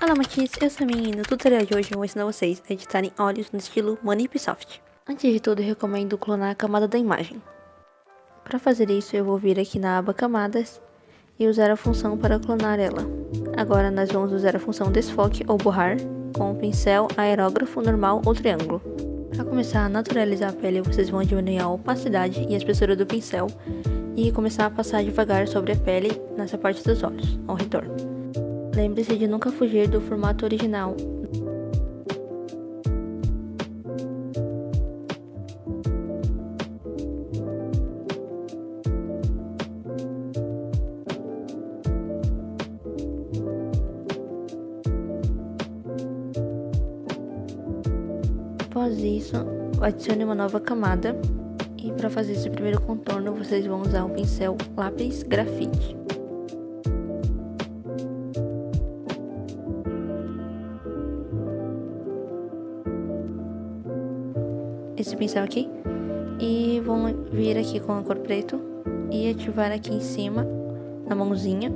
Olá, Matias, eu sou a Minha e no tutorial de hoje eu vou ensinar vocês a editarem olhos no estilo Manipsoft. Antes de tudo, eu recomendo clonar a camada da imagem. Para fazer isso, eu vou vir aqui na aba Camadas e usar a função para clonar ela. Agora nós vamos usar a função Desfoque ou Borrar com o pincel, aerógrafo, normal ou triângulo. Para começar a naturalizar a pele, vocês vão diminuir a opacidade e a espessura do pincel e começar a passar devagar sobre a pele nessa parte dos olhos, ao redor. Lembre-se de nunca fugir do formato original. Após isso, adicione uma nova camada. E para fazer esse primeiro contorno, vocês vão usar o pincel Lápis Grafite. Esse pincel aqui. E vão vir aqui com a cor preto e ativar aqui em cima, na mãozinha,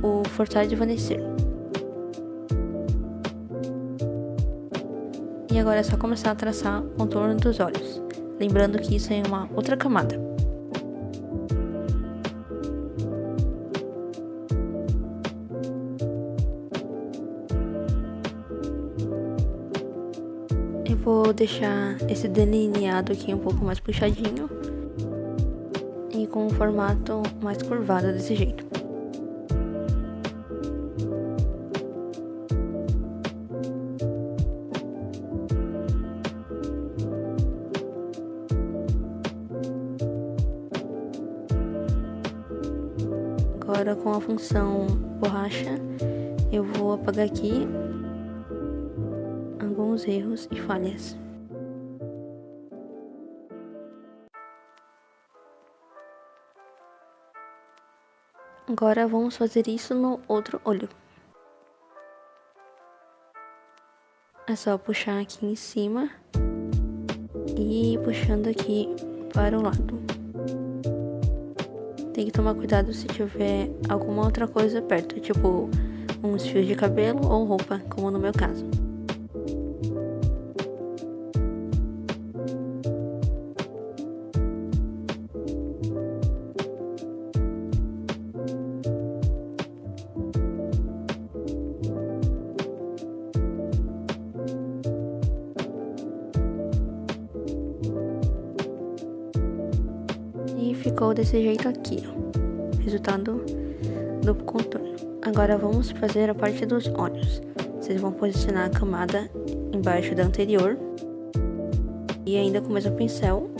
o Forçar Desvanecer. E agora é só começar a traçar o contorno dos olhos. Lembrando que isso é uma outra camada. Eu vou deixar esse delineado aqui um pouco mais puxadinho e com um formato mais curvado desse jeito. Agora com a função borracha, eu vou apagar aqui alguns erros e falhas. Agora vamos fazer isso no outro olho. É só puxar aqui em cima e ir puxando aqui para o lado. Tem que tomar cuidado se tiver alguma outra coisa perto, tipo uns fios de cabelo ou roupa, como no meu caso. E ficou desse jeito aqui, ó, resultado do contorno. Agora vamos fazer a parte dos olhos. Vocês vão posicionar a camada embaixo da anterior e ainda com o mesmo pincel,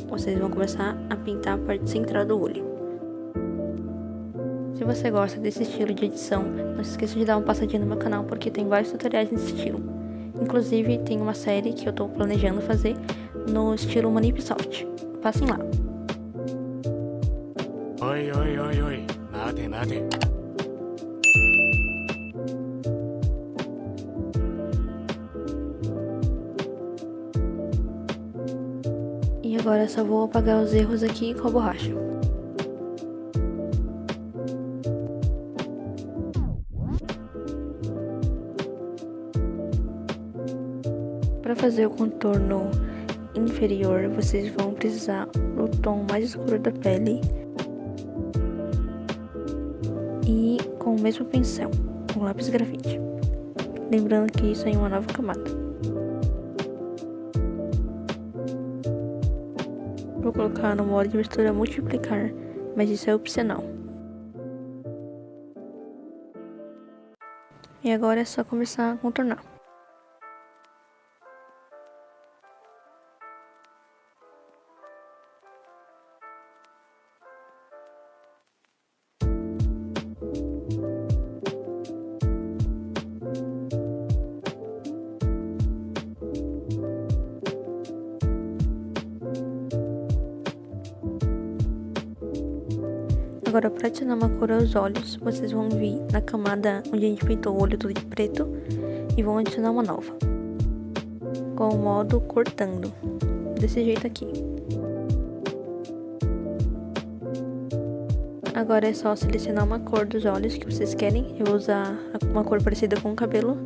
vocês vão começar a pintar a parte central do olho. Se você gosta desse estilo de edição, não se esqueça de dar uma passadinha no meu canal porque tem vários tutoriais nesse estilo. Inclusive tem uma série que eu tô planejando fazer no estilo Manipsoft. Passem lá. Oi, oi, oi, oi. Nada, nada. E agora só vou apagar os erros aqui com a borracha. Para fazer o contorno inferior, vocês vão precisar do tom mais escuro da pele e com o mesmo pincel, com lápis grafite. Lembrando que isso é uma nova camada. Vou colocar no modo de mistura multiplicar, mas isso é opcional. E agora é só começar a contornar. Agora, para adicionar uma cor aos olhos, vocês vão vir na camada onde a gente pintou o olho todo de preto e vão adicionar uma nova, com o modo cortando, desse jeito aqui. Agora é só selecionar uma cor dos olhos que vocês querem. Eu vou usar uma cor parecida com o cabelo.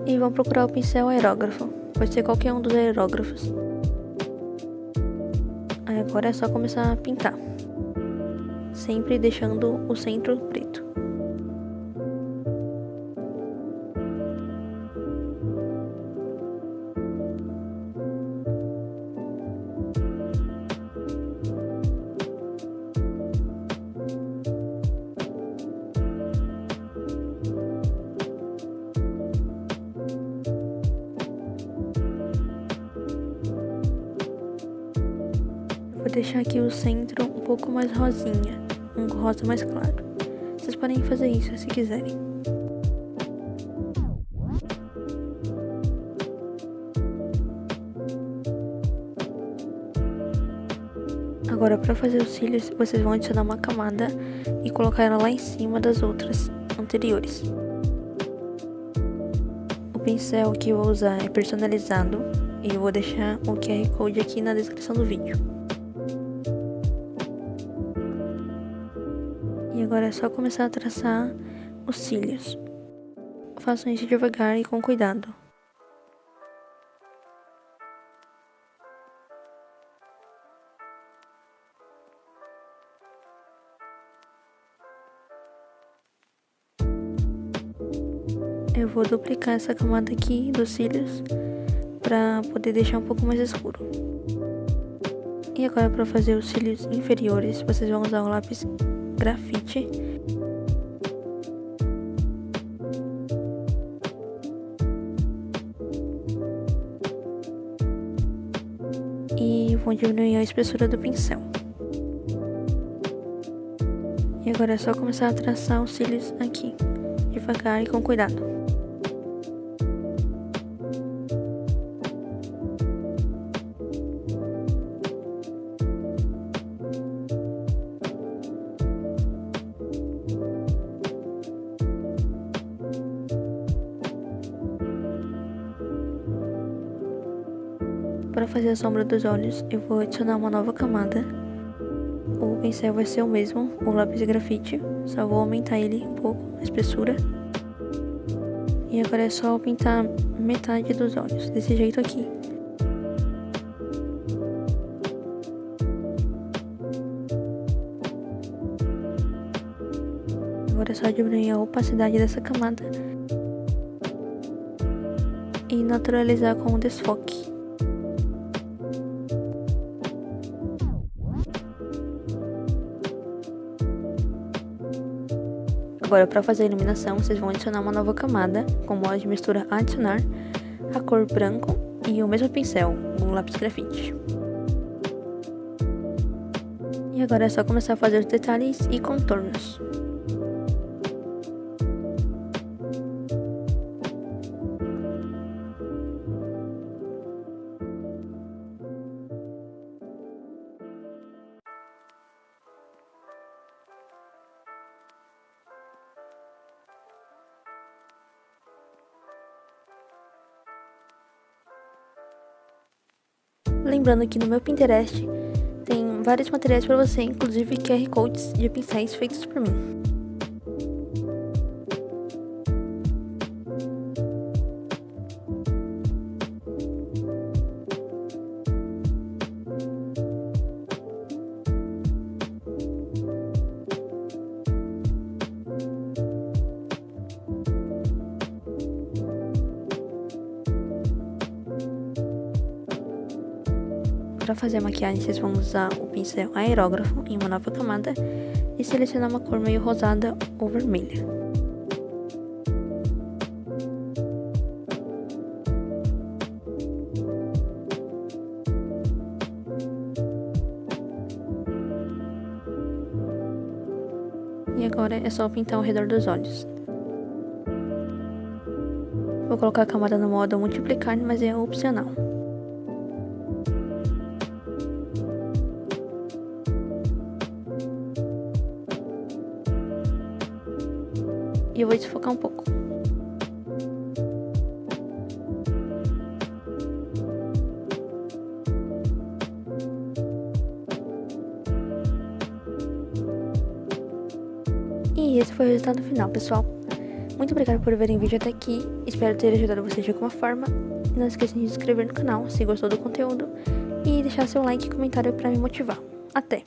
E vão procurar o pincel aerógrafo. Pode ser qualquer um dos aerógrafos. Aí agora é só começar a pintar. Sempre deixando o centro preto. Vou deixar aqui o centro um pouco mais rosinha, um rosa mais claro. Vocês podem fazer isso se quiserem. Agora, para fazer os cílios, vocês vão adicionar uma camada e colocar ela lá em cima das outras anteriores. O pincel que eu vou usar é personalizado e eu vou deixar o QR Code aqui na descrição do vídeo. E agora é só começar a traçar os cílios. Façam isso devagar e com cuidado. Eu vou duplicar essa camada aqui dos cílios para poder deixar um pouco mais escuro. E agora, para fazer os cílios inferiores, vocês vão usar o lápis grafite. E vão diminuir a espessura do pincel. E agora é só começar a traçar os cílios aqui, devagar e com cuidado. Para fazer a sombra dos olhos, eu vou adicionar uma nova camada. O pincel vai ser o mesmo, o lápis grafite, só vou aumentar ele um pouco, a espessura. E agora é só pintar metade dos olhos, desse jeito aqui. Agora é só diminuir a opacidade dessa camada e naturalizar com o desfoque. Agora, para fazer a iluminação, vocês vão adicionar uma nova camada com o modo de mistura adicionar, a cor branco e o mesmo pincel, o lápis grafite. E agora é só começar a fazer os detalhes e contornos. Lembrando que no meu Pinterest tem vários materiais para você, inclusive QR Codes de pincéis feitos por mim. Para fazer a maquiagem, vocês vão usar o pincel aerógrafo em uma nova camada e selecionar uma cor meio rosada ou vermelha. E agora é só pintar ao redor dos olhos. Vou colocar a camada no modo multiplicar, mas é opcional. E eu vou desfocar um pouco. E esse foi o resultado final, pessoal. Muito obrigada por verem o vídeo até aqui. Espero ter ajudado vocês de alguma forma. Não esqueçam de se inscrever no canal se gostou do conteúdo. E deixar seu like e comentário para me motivar. Até!